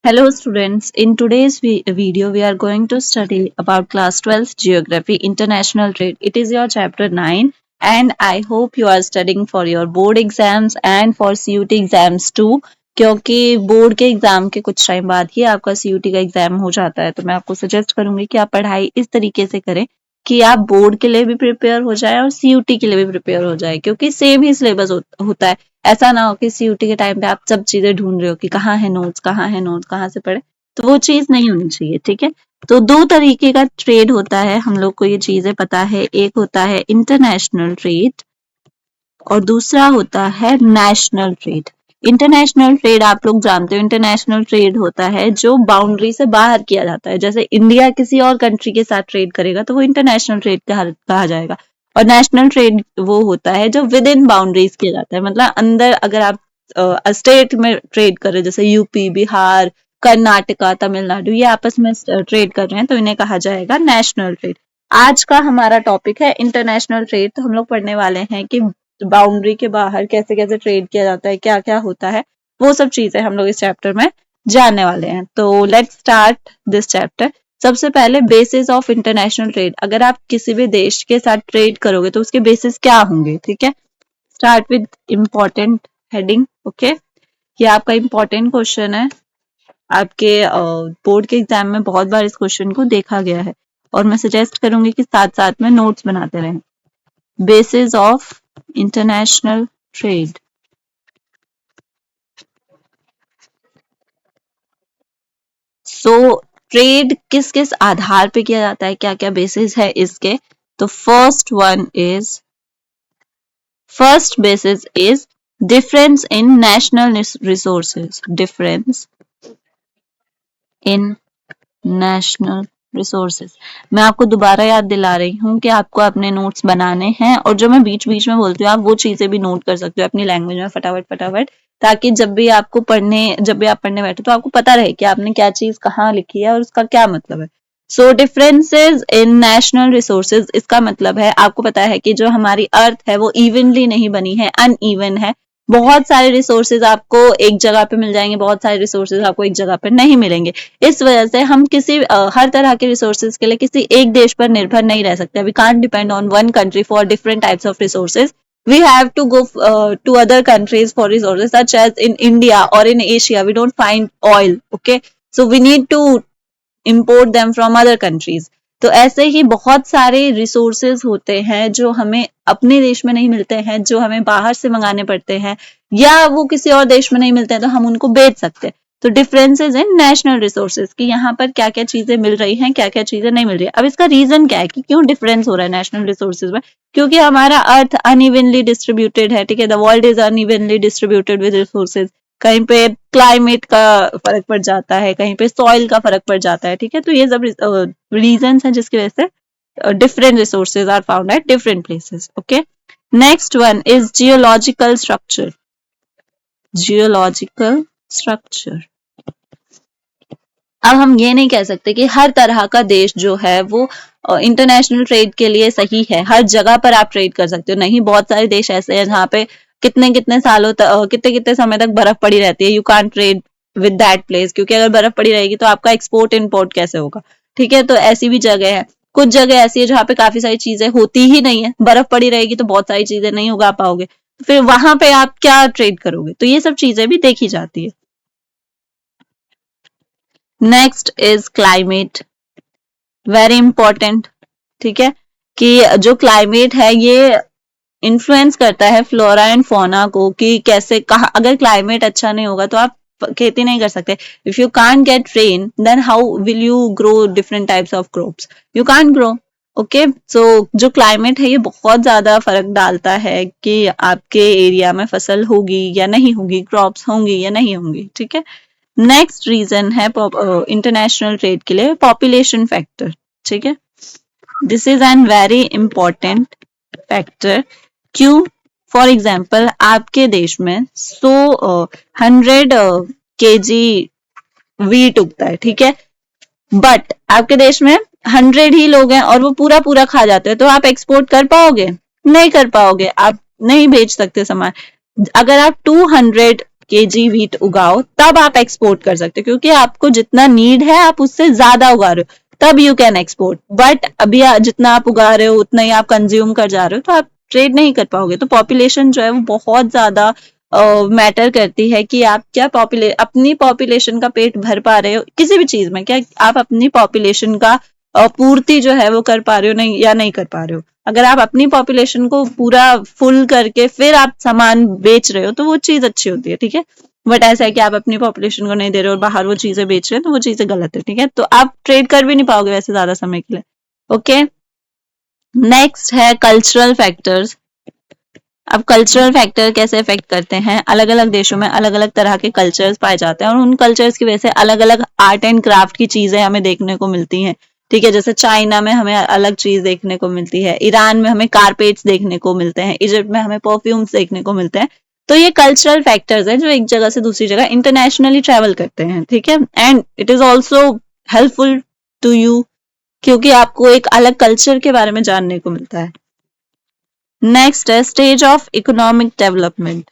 Hello students, in today's video we are going to study about class 12 geography international trade. It is your chapter 9 and I hope you are studying for your board exams and for CUT exams too क्योंकि board के exam के कुछ time बाद ही आपका CUT का exam हो जाता है। तो मैं आपको सजेस्ट करूंगी कि आप पढ़ाई इस तरीके से करें कि आप बोर्ड के लिए भी प्रिपेयर हो जाए और CUT के लिए भी प्रिपेयर हो जाए क्योंकि सेम ही सिलेबस होता है। ऐसा ना हो कि सीयूटी के टाइम पे आप सब चीजें ढूंढ रहे हो कि कहाँ है नोट्स कहाँ है नोट्स कहाँ से पढ़े, तो वो चीज नहीं होनी चाहिए। ठीक है, तो दो तरीके का ट्रेड होता है, हम लोग को ये चीजें पता है। एक होता है इंटरनेशनल ट्रेड और दूसरा होता है नेशनल ट्रेड। इंटरनेशनल ट्रेड आप लोग जानते हो, इंटरनेशनल ट्रेड होता है जो बाउंड्री से बाहर किया जाता है। जैसे इंडिया किसी और कंट्री के साथ ट्रेड करेगा तो वो इंटरनेशनल ट्रेड कहा जाएगा। और नेशनल ट्रेड वो होता है जो विद इन बाउंड्रीज किया जाता है, मतलब अंदर अगर आप स्टेट में ट्रेड कर रहे हैं, जैसे यूपी, बिहार, कर्नाटका, तमिलनाडु, ये आपस में ट्रेड कर रहे हैं तो इन्हें कहा जाएगा नेशनल ट्रेड। आज का हमारा टॉपिक है इंटरनेशनल ट्रेड। तो हम लोग पढ़ने वाले हैं कि बाउंड्री के बाहर कैसे कैसे ट्रेड किया जाता है, क्या क्या होता है, वो सब चीजें हम लोग इस चैप्टर में जानने वाले हैं। तो लेट्स स्टार्ट दिस चैप्टर। सबसे पहले बेसिस ऑफ इंटरनेशनल ट्रेड। अगर आप किसी भी देश के साथ ट्रेड करोगे तो उसके बेसिस क्या होंगे, ठीक है। Start with important heading. Okay, ये आपका इम्पोर्टेंट क्वेश्चन है, आपके बोर्ड के एग्जाम में बहुत बार इस क्वेश्चन को देखा गया है और मैं सजेस्ट करूंगी कि साथ साथ में नोट्स बनाते रहें। Basis of international trade. So trade किस किस आधार पे किया जाता है, क्या क्या बेसिस है इसके। तो first basis is difference in national resources. Difference in national resources. मैं आपको दोबारा याद दिला रही हूँ कि आपको अपने नोट्स बनाने हैं और जो मैं बीच बीच में बोलती हूँ आप वो चीजें भी नोट कर सकते हो अपनी लैंग्वेज में फटाफट फटाफट, ताकि जब भी आप पढ़ने बैठे तो आपको पता रहे कि आपने क्या चीज कहाँ लिखी है और उसका क्या मतलब है। सो डिफरेंसेस इन नेशनल रिसोर्सेज, इसका मतलब है आपको पता है कि जो हमारी अर्थ है वो इवनली नहीं बनी है, अनइवन है। बहुत सारे रिसोर्सेज आपको एक जगह पे मिल जाएंगे, बहुत सारे रिसोर्सेज आपको एक जगह पे नहीं मिलेंगे। इस वजह से हम हर तरह के रिसोर्सेज के लिए किसी एक देश पर निर्भर नहीं रह सकते। We can't depend on one country for different types of resources. We have to go to other countries for resources, such as in India or in Asia we don't find oil, okay, so we need to import them from other countries। तो ऐसे ही बहुत सारे resources होते हैं जो हमें अपने देश में नहीं मिलते हैं, जो हमें बाहर से मंगाने पड़ते हैं, या वो किसी और देश में नहीं मिलते हैं तो हम उनको बेच सकते हैं। तो डिफरेंसेस इन नेशनल रिसोर्सेज की यहाँ पर क्या क्या चीजें मिल रही हैं, क्या क्या चीजें नहीं मिल रही है। अब इसका रीजन क्या है कि क्यों डिफरेंस हो रहा है नेशनल रिसोर्सेज में। क्योंकि हमारा अर्थ अनइवनली डिस्ट्रीब्यूटेड है, ठीक है। The world is unevenly distributed with resources. कहीं पे क्लाइमेट का फर्क पड़ जाता है, कहीं पे सॉइल का फर्क पड़ जाता है, ठीक है। तो ये सब रीजन हैं जिसकी वजह से different resources are found at different places. Okay, next one is geological structure. Geological structure. अब हम ये नहीं कह सकते कि हर तरह का देश जो है वो इंटरनेशनल ट्रेड के लिए सही है, हर जगह पर आप ट्रेड कर सकते हो। नहीं, बहुत सारे देश ऐसे हैं जहाँ पे कितने कितने सालों तक कितने कितने समय तक बर्फ पड़ी रहती है। You can't trade with that place, क्योंकि अगर बर्फ पड़ी रहेगी तो आपका एक्सपोर्ट इम्पोर्ट कैसे होगा, ठीक है। तो ऐसी भी जगह है, कुछ जगह ऐसी है जहाँ पे काफी सारी चीजें होती ही नहीं है, बर्फ पड़ी रहेगी तो बहुत सारी चीजें नहीं उगा पाओगे, फिर वहां पे आप क्या ट्रेड करोगे। तो ये सब चीजें भी देखी जाती है। Next is climate, very important, ठीक है। कि जो क्लाइमेट है ये इन्फ्लुएंस करता है फ्लोरा एंड फौना को कि कैसे कहा। अगर क्लाइमेट अच्छा नहीं होगा तो आप खेती नहीं कर सकते। If you can't get rain then how will you grow different types of crops, you can't grow. Okay, so जो क्लाइमेट है ये बहुत ज्यादा फर्क डालता है कि आपके एरिया में फसल होगी या नहीं होगी, क्रॉप्स होंगी या नहीं होंगी, ठीक है। नेक्स्ट रीजन है इंटरनेशनल ट्रेड के लिए पॉपुलेशन फैक्टर, ठीक है। This is an very important factor. क्यों? फॉर एग्जाम्पल आपके देश में 100 केजी वीट उगता है, ठीक है। बट आपके देश में 100 ही लोग हैं और वो पूरा पूरा खा जाते हैं, तो आप एक्सपोर्ट कर पाओगे? नहीं कर पाओगे, आप नहीं बेच सकते सामान। अगर आप 200 केजी व्हीट उगाओ, तब आप एक्सपोर्ट कर सकते हो, क्योंकि आपको जितना नीड है आप उससे ज्यादा उगा रहे हो, तब यू कैन एक्सपोर्ट। बट अभी जितना आप उगा रहे हो उतना ही आप कंज्यूम कर जा रहे हो, तो आप ट्रेड नहीं कर पाओगे। तो पॉपुलेशन जो है वो बहुत ज्यादा मैटर करती है कि आप क्या अपनी पॉपुलेशन का पेट भर पा रहे हो किसी भी चीज में, क्या आप अपनी पॉपुलेशन का पूर्ति जो है वो कर पा रहे हो नहीं, या नहीं कर पा रहे हो। अगर आप अपनी पॉपुलेशन को पूरा फुल करके फिर आप सामान बेच रहे हो तो वो चीज अच्छी होती है, ठीक है। बट ऐसा है कि आप अपनी पॉपुलेशन को नहीं दे रहे हो और बाहर वो चीजें बेच रहे हैं, तो वो चीजें गलत है, ठीक है। तो आप ट्रेड कर भी नहीं पाओगे वैसे ज्यादा समय के लिए। ओके, नेक्स्ट है कल्चरल फैक्टर्स। अब कल्चरल फैक्टर कैसे इफेक्ट करते हैं, अलग अलग देशों में अलग अलग तरह के कल्चर्स पाए जाते हैं, और उन कल्चर्स की वजह से अलग अलग आर्ट एंड क्राफ्ट की चीजें हमें देखने को मिलती हैं, ठीक है। जैसे चाइना में हमें अलग चीज देखने को मिलती है, ईरान में हमें कारपेट्स देखने को मिलते हैं, इजिप्ट में हमें परफ्यूम्स देखने को मिलते हैं। तो ये कल्चरल फैक्टर्स हैं जो एक जगह से दूसरी जगह इंटरनेशनली ट्रेवल करते हैं, ठीक है। And it is also helpful to you, क्योंकि आपको एक अलग कल्चर के बारे में जानने को मिलता है। नेक्स्ट है stage of economic development.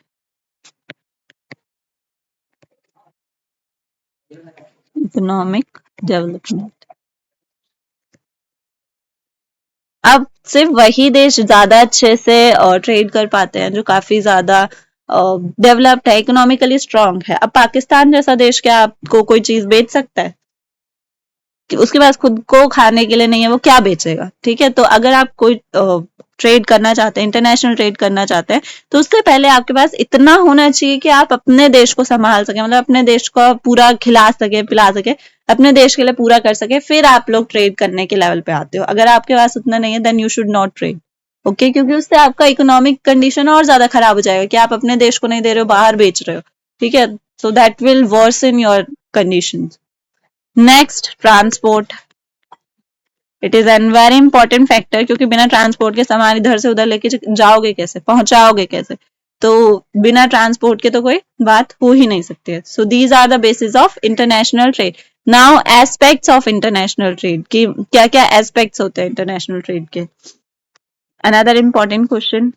Economic development, अब सिर्फ वही देश ज्यादा अच्छे से ट्रेड कर पाते हैं जो काफी ज्यादा डेवलप्ड है, इकोनॉमिकली स्ट्रांग है। अब पाकिस्तान जैसा देश क्या आपको कोई चीज बेच सकता है? कि उसके पास खुद को खाने के लिए नहीं है, वो क्या बेचेगा, ठीक है। तो अगर आप कोई ट्रेड करना चाहते हैं, इंटरनेशनल ट्रेड करना चाहते हैं, तो उससे पहले आपके पास इतना होना चाहिए कि आप अपने देश को संभाल सके, मतलब अपने देश को पूरा खिला सके पिला सके, अपने देश के लिए पूरा कर सके, फिर आप लोग ट्रेड करने के लेवल पे आते हो। अगर आपके पास उतना नहीं है then you should not trade, okay. क्योंकि उससे आपका इकोनॉमिक कंडीशन और ज्यादा खराब हो जाएगा कि आप अपने देश को नहीं दे रहे हो, बाहर बेच रहे हो, ठीक है। So that will worsen your condition. Next, transport. It is an very important factor, क्योंकि बिना ट्रांसपोर्ट के सामान इधर से उधर लेके जाओगे कैसे, पहुंचाओगे कैसे? तो बिना ट्रांसपोर्ट के तो कोई बात हो ही नहीं सकती है। So these are the basis of international trade. Now aspects of international trade की क्या क्या एस्पेक्ट्स होते हैं इंटरनेशनल ट्रेड के। Another important question,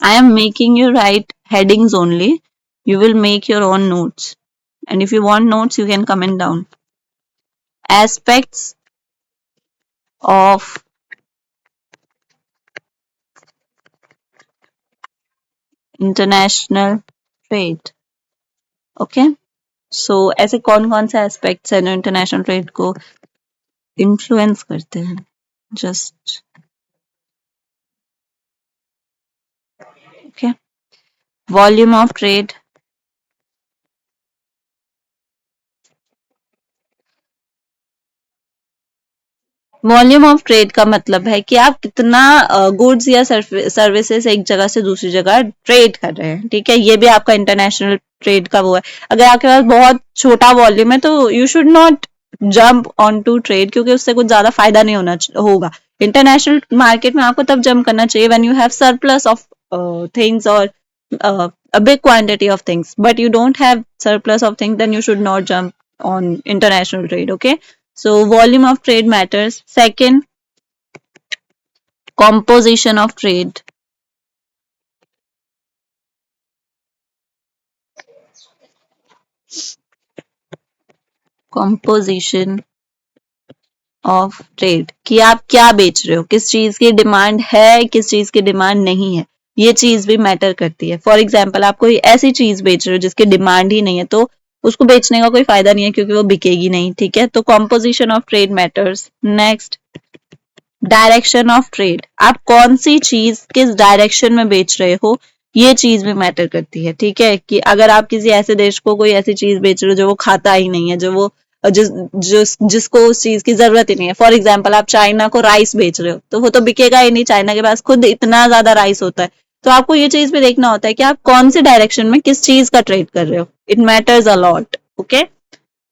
I am making you write headings only. You will make your own notes. And if you want notes, you can comment down. Aspects of international trade. Okay. So ऐसे कौन कौन से aspects हैं जो international trade को influence करते हैं? Just okay. Volume of trade, volume of trade का मतलब है कि आप कितना गुड्स या सर्विसेज एक जगह से दूसरी जगह ट्रेड कर रहे हैं, ठीक है। ये भी आपका इंटरनेशनल ट्रेड का वो है। अगर आपके पास बहुत छोटा वॉल्यूम है तो you should not jump on to trade, क्योंकि उससे कुछ ज्यादा फायदा नहीं होगा। इंटरनेशनल मार्केट में आपको तब जंप करना चाहिए when you have surplus of things और a big quantity of things, but you don't have surplus of things, then you should not jump on international trade, okay. So volume of trade matters. Second, composition of trade. Composition of trade, कि आप क्या बेच रहे हो, किस चीज की demand है, किस चीज की डिमांड नहीं है, ये चीज भी मैटर करती है। फॉर एग्जाम्पल, आप कोई ऐसी चीज बेच रहे हो जिसकी डिमांड ही नहीं है, तो उसको बेचने का कोई फायदा नहीं है, क्योंकि वो बिकेगी नहीं, ठीक है। तो composition of trade matters. Next, direction of trade, आप कौन सी चीज किस डायरेक्शन में बेच रहे हो, ये चीज भी मैटर करती है, ठीक है। कि अगर आप किसी ऐसे देश को कोई ऐसी चीज बेच रहे हो जो वो खाता ही नहीं है, जो वो जिसको उस चीज की जरूरत ही नहीं है। फॉर एग्जाम्पल, आप चाइना को राइस बेच रहे हो तो वो तो बिकेगा ही नहीं, चाइना के पास खुद इतना ज्यादा राइस होता है। तो आपको ये चीज भी देखना होता है कि आप कौन सी डायरेक्शन में किस चीज का ट्रेड कर रहे हो, it matters a lot, okay.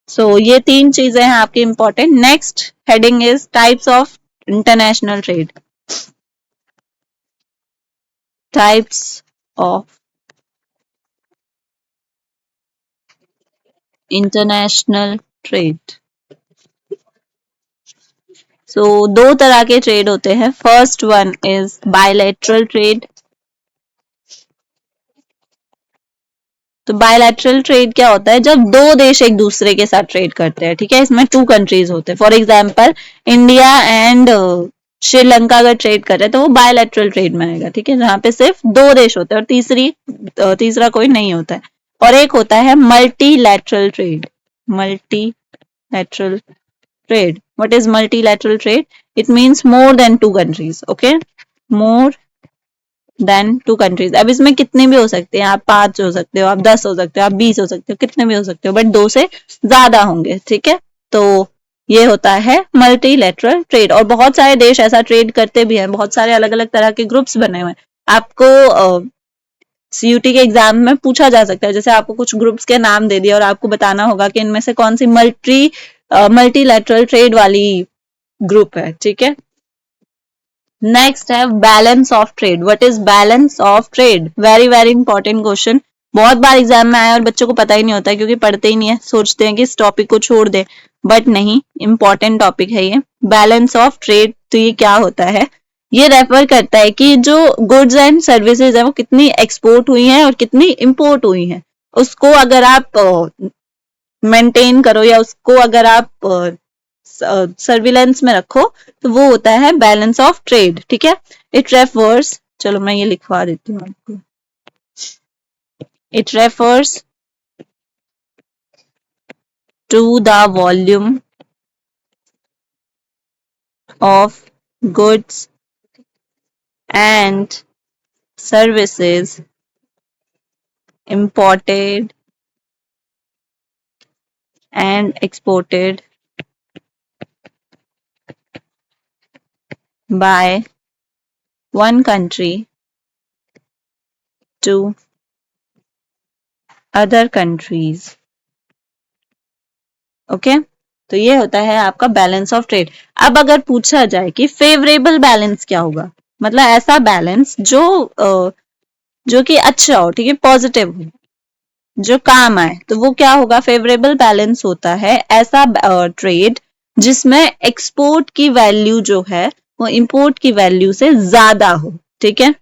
So ये तीन चीजें हैं आपकी important. Next heading is types of international trade. Types of international trade. So दो तरह के ट्रेड होते हैं। First one is bilateral trade, तो बायलैटरल ट्रेड क्या होता है, जब दो देश एक दूसरे के साथ ट्रेड करते हैं, ठीक है, इसमें टू कंट्रीज होते हैं। For example India and Sri Lanka अगर ट्रेड कर रहे हैं तो वो बायलैटरल ट्रेड में आएगा, ठीक है, जहां पे सिर्फ दो देश होते हैं और तीसरा कोई नहीं होता है। और एक होता है multilateral trade. Multilateral trade. What is multilateral trade? It means more than two countries. Okay, more than two countries. अब इसमें कितने भी हो सकते हैं, आप 5 हो सकते हो, आप 10 हो सकते हो, आप 20 हो सकते हो, कितने भी हो सकते हो, बट 2 से ज्यादा होंगे, ठीक है। तो ये होता है मल्टीलेटरल ट्रेड। और बहुत सारे देश ऐसा ट्रेड करते भी हैं, बहुत सारे अलग अलग तरह के ग्रुप्स बने हुए हैं। आपको सीयूटी के एग्जाम में पूछा जा सकता है, जैसे आपको कुछ ग्रुप्स के नाम दे दिया और आपको बताना होगा कि इनमें से कौन सी मल्टीलैटरल ट्रेड वाली ग्रुप है, ठीक है। नेक्स्ट है balance of trade. What is balance of trade? Very very important question, बहुत बार एग्जाम में आया और बच्चों को पता ही नहीं होता क्योंकि पढ़ते ही नहीं है, सोचते हैं कि इस टॉपिक को छोड़ दे, बट नहीं, इंपॉर्टेंट टॉपिक है ये। बैलेंस ऑफ ट्रेड, तो ये क्या होता है? ये रेफर करता है कि जो गुड्स एंड सर्विसेज है वो कितनी एक्सपोर्ट हुई हैं और कितनी इंपोर्ट हुई हैं, उसको अगर आप मेंटेन करो या उसको अगर आप सर्विलेंस में रखो तो वो होता है बैलेंस ऑफ ट्रेड, ठीक है। इट रेफर्स, चलो मैं ये लिखवा देती हूँ आपको, it refers to the volume of goods and services imported and exported by one country to other countries. Okay, तो ये होता है आपका बैलेंस ऑफ ट्रेड। अब अगर पूछा जाए कि फेवरेबल बैलेंस क्या होगा, मतलब ऐसा बैलेंस जो कि अच्छा हो, ठीक है, पॉजिटिव हो, जो काम आए, तो वो क्या होगा? फेवरेबल बैलेंस होता है ऐसा ट्रेड जिसमें एक्सपोर्ट की वैल्यू जो है वो इंपोर्ट की वैल्यू से ज्यादा हो, ठीक है।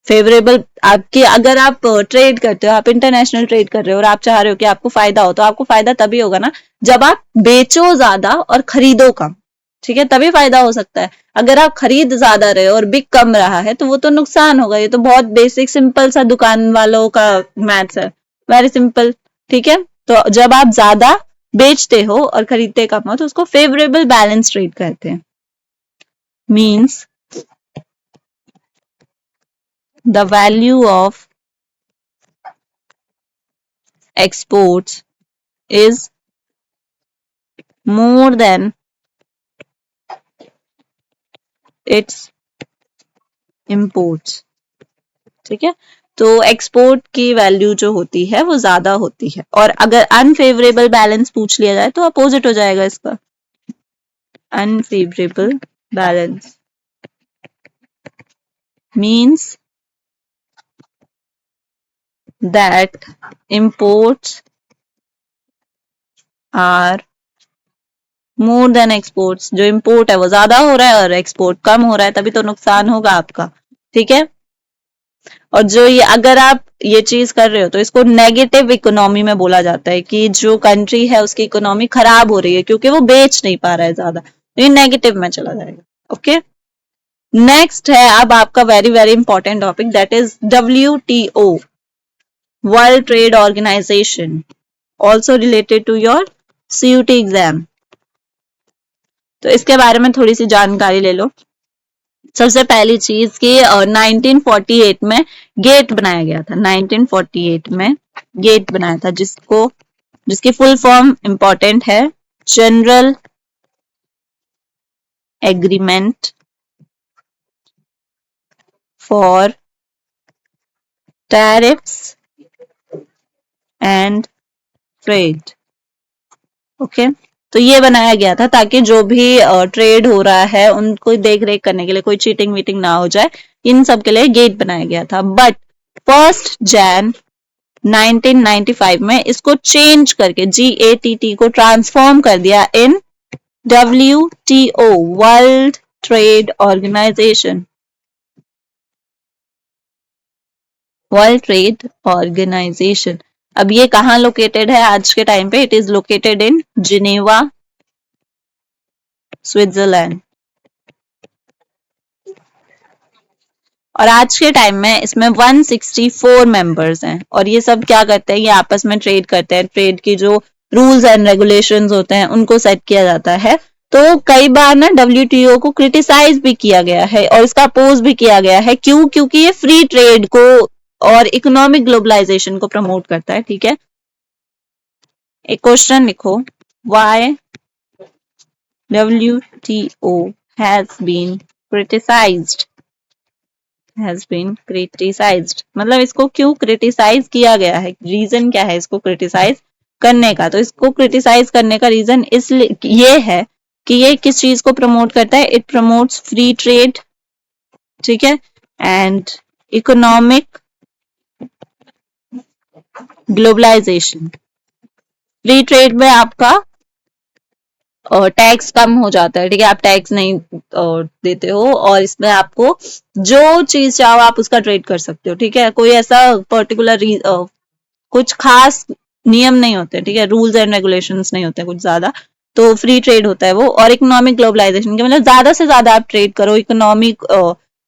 फेवरेबल, आपके अगर आप ट्रेड करते हो, आप इंटरनेशनल ट्रेड कर रहे हो और आप चाह रहे हो कि आपको फायदा हो, तो आपको फायदा तभी होगा ना जब आप बेचो ज्यादा और खरीदो कम, ठीक है, तभी फायदा हो सकता है। अगर आप खरीद ज्यादा रहे हो और बिक कम रहा है तो वो तो नुकसान होगा। ये तो बहुत बेसिक सिंपल सा दुकान वालों का मैथ्स है, वेरी सिंपल, ठीक है। तो जब आप ज्यादा बेचते हो और खरीदते कम हो तो उसको फेवरेबल बैलेंस ट्रेड कहते हैं। Means the value of exports is more than its imports, ठीक है। तो एक्सपोर्ट की वैल्यू जो होती है वो ज्यादा होती है। और अगर अनफेवरेबल बैलेंस पूछ लिया जाए तो अपोजिट हो जाएगा इसका, unfavourable balance means that imports are more than exports। जो इंपोर्ट है वो ज्यादा हो रहा है और एक्सपोर्ट कम हो रहा है, तभी तो नुकसान होगा आपका, ठीक है। और जो ये अगर आप ये चीज कर रहे हो तो इसको नेगेटिव इकोनॉमी में बोला जाता है कि जो कंट्री है उसकी इकोनॉमी खराब हो रही है क्योंकि वो बेच नहीं पा रहा है ज्यादा, तो ये नेगेटिव में चला जाएगा। ओके, नेक्स्ट है अब आपका very very important topic, that is WTO, world trade organisation, also related to your CUT exam. तो इसके बारे में थोड़ी सी जानकारी ले लो। सबसे पहली चीज कि 1948 में गेट बनाया गया था, 1948 में गेट बनाया था जिसकी फुल फॉर्म इंपॉर्टेंट है, general agreement for tariffs and trade. Okay, तो ये बनाया गया था ताकि जो भी ट्रेड हो रहा है उनको देख रेख करने के लिए, कोई चीटिंग वीटिंग ना हो जाए, इन सब के लिए गेट बनाया गया था। बट 1 जैन 1995 में इसको चेंज करके GATT को ट्रांसफॉर्म कर दिया in WTO, world trade organisation. World trade organisation. अब ये कहाँ लोकेटेड है आज के टाइम पे? It is located in Geneva, Switzerland. और आज के टाइम में इसमें 164 मेंबर्स हैं और ये सब क्या करते हैं? ये आपस में ट्रेड करते हैं। ट्रेड की जो रूल्स एंड रेगुलेशंस होते हैं उनको सेट किया जाता है। तो कई बार ना डब्ल्यूटीओ को क्रिटिसाइज भी किया गया है और इसका अपोज भी किया गया है। क्यों? क्योंकि ये फ्री ट्रेड को और इकोनॉमिक ग्लोबलाइजेशन को प्रमोट करता है। ठीक है, एक क्वेश्चन लिखो, why WTO has been criticized, मतलब इसको क्यों क्रिटिसाइज किया गया है? रीजन क्या है इसको क्रिटिसाइज करने का? तो इसको क्रिटिसाइज करने का रीजन इसलिए ये है कि ये किस चीज को प्रमोट करता है? इट प्रमोट्स फ्री ट्रेड, ठीक है, and economic globalisation. Free trade में आपका टैक्स कम हो जाता है। ठीक है, आप टैक्स नहीं देते हो और इसमें आपको जो चीज चाहो आप उसका ट्रेड कर सकते हो। ठीक है, कोई ऐसा पर्टिकुलर कुछ खास नियम नहीं होते। ठीक है, रूल्स एंड रेगुलेशंस नहीं होते कुछ ज्यादा। तो फ्री ट्रेड होता है वो। और इकोनॉमिक ग्लोबलाइजेशन के मतलब ज्यादा से ज्यादा आप ट्रेड करो, इकोनॉमिक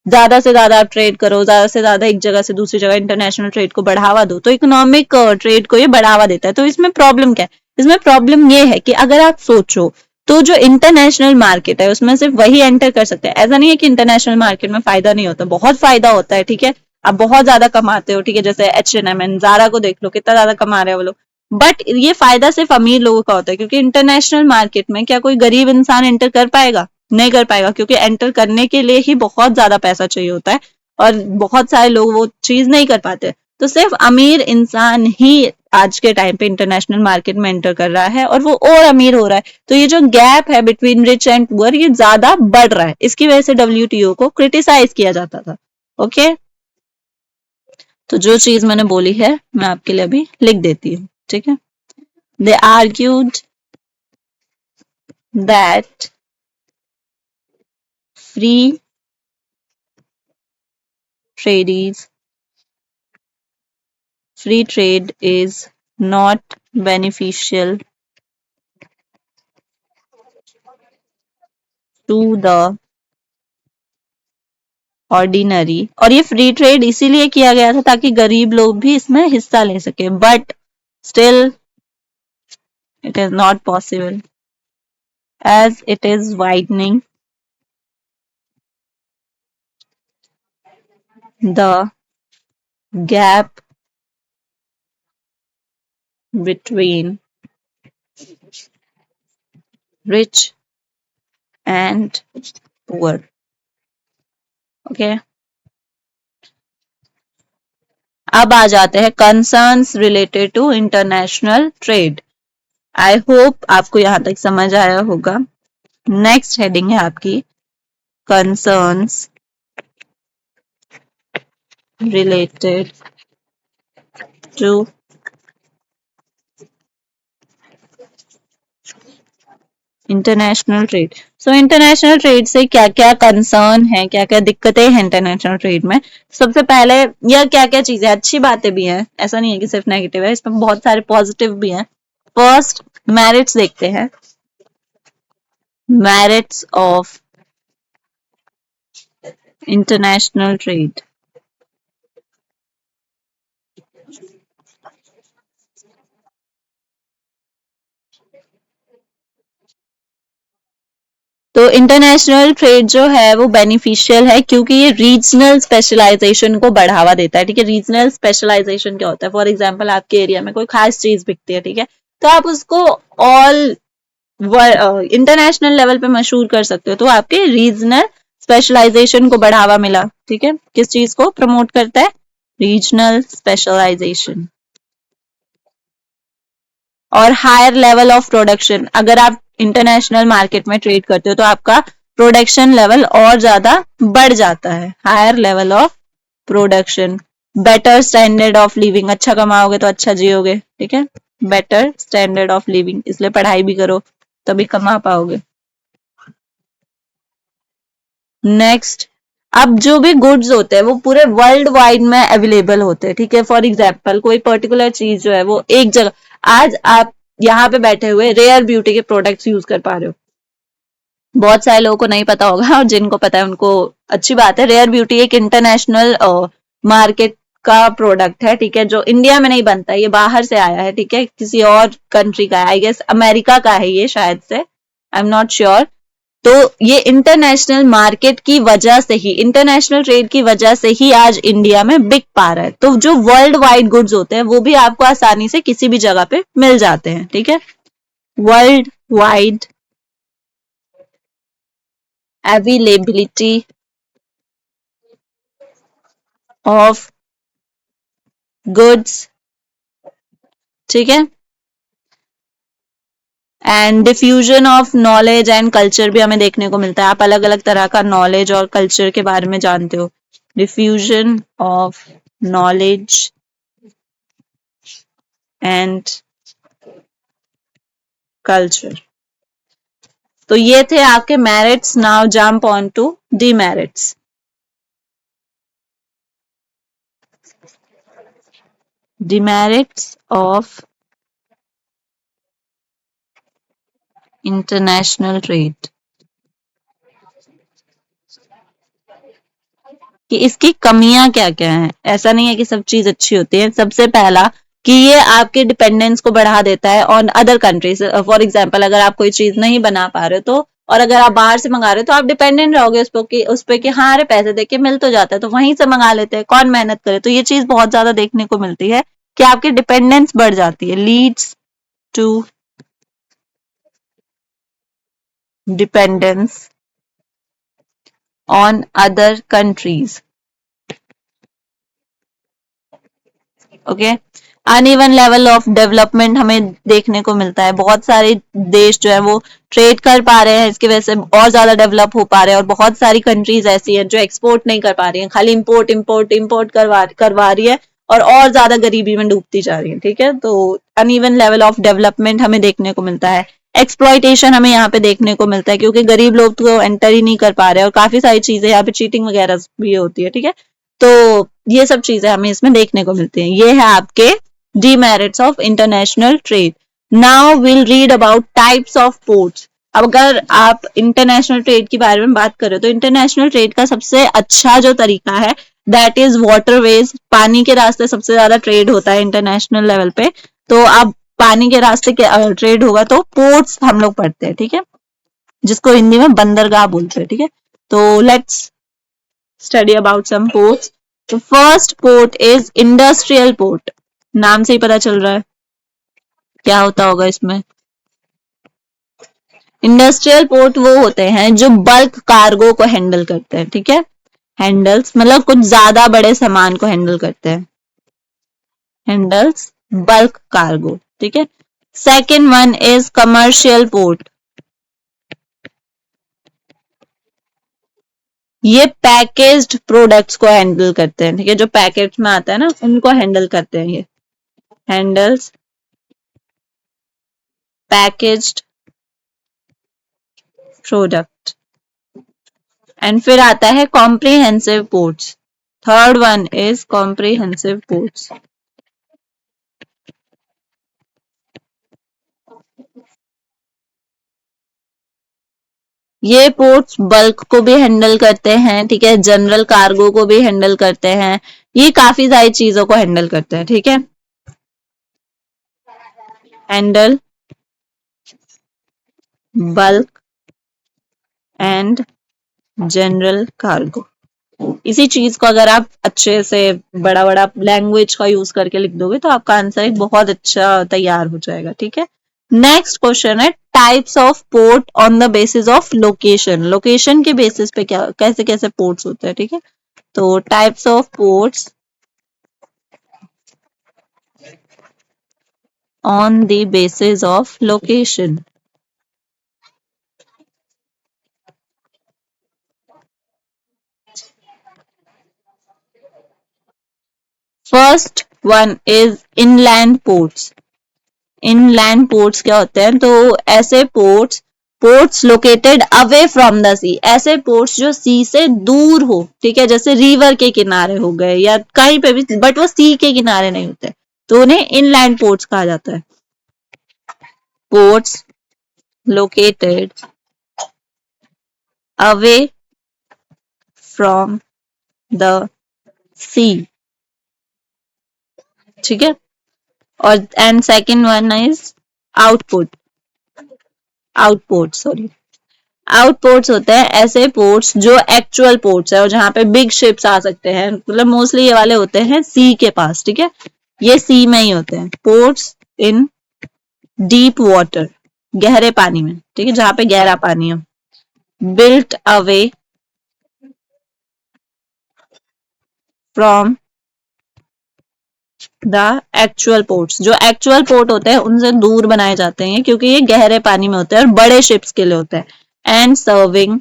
ज्यादा से ज्यादा आप ट्रेड करो, ज्यादा से ज्यादा एक जगह से दूसरी जगह इंटरनेशनल ट्रेड को बढ़ावा दो। तो इकोनॉमिक ट्रेड को ये बढ़ावा देता है। तो इसमें प्रॉब्लम क्या है? इसमें प्रॉब्लम ये है कि अगर आप सोचो तो जो इंटरनेशनल मार्केट है उसमें सिर्फ वही एंटर कर सकते हैं। ऐसा नहीं है कि इंटरनेशनल मार्केट में फायदा नहीं होता, बहुत फायदा होता है। ठीक है, आप बहुत ज्यादा कमाते हो। ठीक है, जैसे H&M, जारा को देख लो, कितना ज्यादा कमा रहे हैं वो लोग। बट ये फायदा सिर्फ अमीर लोगों का होता है, क्योंकि इंटरनेशनल मार्केट में क्या कोई गरीब इंसान एंटर कर पाएगा? नहीं कर पाएगा, क्योंकि एंटर करने के लिए ही बहुत ज्यादा पैसा चाहिए होता है और बहुत सारे लोग वो चीज नहीं कर पाते। तो सिर्फ अमीर इंसान ही आज के टाइम पे इंटरनेशनल मार्केट में एंटर कर रहा है और वो और अमीर हो रहा है। तो ये जो गैप है बिटवीन रिच एंड पुअर, ये ज्यादा बढ़ रहा है। इसकी वजह से WTO को क्रिटिसाइज किया जाता था। ओके, तो जो चीज मैंने बोली है मैं आपके लिए अभी लिख देती हूँ। ठीक है, they argued that free trade is not beneficial to the ordinary. और ये फ्री ट्रेड इसीलिए किया गया था ताकि गरीब लोग भी इसमें हिस्सा ले सके। But still it is not possible as it is widening the gap between rich and poor. Okay, अब आ जाते हैं concerns related to international trade. I hope आपको यहां तक समझ आया होगा। नेक्स्ट हेडिंग है आपकी concerns related to international trade. So international trade से क्या क्या कंसर्न है, क्या क्या दिक्कतें हैं इंटरनेशनल ट्रेड में? सबसे पहले यह क्या क्या चीजें, अच्छी बातें भी हैं, ऐसा नहीं है कि सिर्फ नेगेटिव है, इसमें बहुत सारे पॉजिटिव भी हैं। फर्स्ट, मेरिट्स देखते हैं। Merits of international trade. तो इंटरनेशनल ट्रेड जो है वो बेनिफिशियल है क्योंकि ये रीजनल स्पेशलाइजेशन को बढ़ावा देता है। ठीक है, रीजनल स्पेशलाइजेशन क्या होता है? फॉर एग्जांपल आपके एरिया में कोई खास चीज बिकती है, ठीक है, तो आप उसको ऑल इंटरनेशनल लेवल पे मशहूर कर सकते हो। तो आपके रीजनल स्पेशलाइजेशन को बढ़ावा मिला। ठीक है, किस चीज को प्रमोट करता है? Regional specialisation. और हायर लेवल ऑफ प्रोडक्शन, अगर आप इंटरनेशनल मार्केट में ट्रेड करते हो तो आपका प्रोडक्शन लेवल और ज्यादा बढ़ जाता है। Higher level of production. Better standard of living, अच्छा कमाओगे तो अच्छा जियोगे। ठीक है, बेटर स्टैंडर्ड ऑफ लिविंग, इसलिए पढ़ाई भी करो तभी कमा पाओगे। नेक्स्ट अब जो भी गुड्स होते हैं वो पूरे वर्ल्ड वाइड में अवेलेबल होते हैं, ठीक है। फॉर एग्जाम्पल कोई पर्टिकुलर चीज जो है वो एक जगह, आज आप यहाँ पे बैठे हुए रेयर ब्यूटी के प्रोडक्ट्स यूज कर पा रहे हो, बहुत सारे लोगों को नहीं पता होगा और जिनको पता है उनको अच्छी बात है। रेयर ब्यूटी एक इंटरनेशनल मार्केट का प्रोडक्ट है, ठीक है, जो इंडिया में नहीं बनता, ये बाहर से आया है, ठीक है, किसी और कंट्री का है, आई गेस अमेरिका का है ये शायद से, आई एम नॉट श्योर। तो ये इंटरनेशनल मार्केट की वजह से ही, इंटरनेशनल ट्रेड की वजह से ही आज इंडिया में बिक पा रहा है। तो जो वर्ल्ड वाइड गुड्स होते हैं वो भी आपको आसानी से किसी भी जगह पे मिल जाते हैं, ठीक है। World wide availability of goods, ठीक है, and diffusion of knowledge and culture भी हमें देखने को मिलता है। आप अलग अलग तरह का नॉलेज और कल्चर के बारे में जानते हो। Diffusion of knowledge and culture. तो ये थे आपके merits. Now jump on to demerits. Demerits of international trade, कि इसकी कमियां क्या क्या हैं। ऐसा नहीं है कि सब चीज अच्छी होती है। सबसे पहला कि ये आपके डिपेंडेंस को बढ़ा देता है on other countries. For example अगर आप कोई चीज नहीं बना पा रहे हो तो, और अगर आप बाहर से मंगा रहे हो तो आप डिपेंडेंट रहोगे उस पे कि हाँ अरे पैसे देके मिल तो जाता है तो वहीं से मंगा लेते हैं, कौन मेहनत करे। तो ये चीज बहुत ज्यादा देखने को मिलती है कि आपकी डिपेंडेंस बढ़ जाती है। Leads to dependence on other countries, okay. Uneven level of development हमें देखने को मिलता है। बहुत सारे देश जो है वो ट्रेड कर पा रहे हैं, इसकी वजह से और ज्यादा डेवलप हो पा रहे हैं, और बहुत सारी कंट्रीज ऐसी हैं जो एक्सपोर्ट नहीं कर पा रही हैं, खाली इंपोर्ट इंपोर्ट इंपोर्ट करवा रही है और ज्यादा गरीबी में डूबती जा रही है, ठीक है। तो अनइवन लेवल ऑफ डेवलपमेंट हमें देखने को मिलता है। एक्सप्लॉयटेशन हमें यहाँ पे देखने को मिलता है क्योंकि गरीब लोग तो एंटर ही नहीं कर पा रहे हैं, और काफी सारी चीजें यहाँ पे चीटिंग वगैरह भी होती है, ठीक है। तो ये सब चीजें हमें इसमें देखने को मिलती हैं। ये है आपके demerits of international trade. Now we'll read about types of ports. अब अगर आप इंटरनेशनल ट्रेड के बारे में बात करें तो इंटरनेशनल ट्रेड का सबसे अच्छा जो तरीका है दैट इज वाटरवेज। पानी के रास्ते सबसे ज्यादा ट्रेड होता है इंटरनेशनल लेवल पे। तो अब पानी के रास्ते के ट्रेड होगा तो पोर्ट्स हम लोग पढ़ते हैं, ठीक है, जिसको हिंदी में बंदरगाह बोलते हैं, ठीक है। तो let's study about some ports. तो first port is industrial port. नाम से ही पता चल रहा है क्या होता होगा इसमें। इंडस्ट्रियल पोर्ट वो होते हैं जो बल्क कार्गो को हैंडल करते हैं, ठीक है। हैंडल्स मतलब कुछ ज्यादा बड़े सामान को हैंडल करते हैं। हैंडल्स बल्क कार्गो, ठीक है। Second one is commercial port. ये पैकेज्ड प्रोडक्ट्स को हैंडल करते हैं, ठीक है, जो पैकेट में आता है ना उनको हैंडल करते हैं ये। Handles packaged product. एंड फिर आता है comprehensive ports. Third one is comprehensive ports. ये पोर्ट्स बल्क को भी हैंडल करते हैं, ठीक है, जनरल कार्गो को भी हैंडल करते हैं, ये काफी सारी चीजों को हैंडल करते हैं, ठीक है। Handle bulk and general cargo. इसी चीज को अगर आप अच्छे से बड़ा बड़ा लैंग्वेज का यूज करके लिख दोगे तो आपका आंसर एक बहुत अच्छा तैयार हो जाएगा, ठीक है। नेक्स्ट क्वेश्चन है types of port on the basis of location. Location के बेसिस पे क्या कैसे कैसे पोर्ट्स होते हैं, ठीक है। तो types of ports on the basis of location. First one is inland ports. Inland ports क्या होते हैं, तो ऐसे ports ports located away from the sea, ऐसे पोर्ट्स जो सी से दूर हो, ठीक है, जैसे रिवर के किनारे हो गए या कहीं पे भी, बट वो सी के किनारे नहीं होते, तो उन्हें इनलैंड पोर्ट्स कहा जाता है। Ports located away from the sea, ठीक है। और and second one is output, outport sorry, outports होते हैं ऐसे पोर्ट्स जो एक्चुअल पोर्ट्स है और जहां पे बिग शिप्स आ सकते हैं, मतलब मोस्टली ये वाले होते हैं सी के पास, ठीक है, ये सी में ही होते हैं। पोर्ट्स इन डीप वाटर, गहरे पानी में, ठीक है, जहां पे गहरा पानी है। Built away from the actual ports, जो एक्चुअल पोर्ट होते हैं उनसे दूर बनाए जाते हैं क्योंकि ये गहरे पानी में होते हैं और बड़े शिप्स के लिए होते हैं। And serving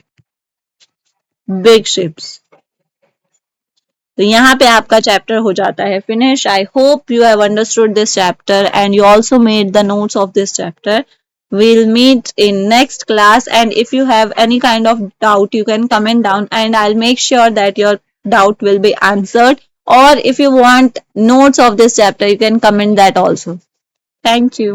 big ships. तो यहाँ पे आपका चैप्टर हो जाता है finish. I hope you have understood this chapter and you also made the notes of this chapter. We'll meet in next class, and if you have any kind of doubt you can comment down and I'll make sure that your doubt will be answered, or if you want notes of this chapter you can comment that also. Thank you.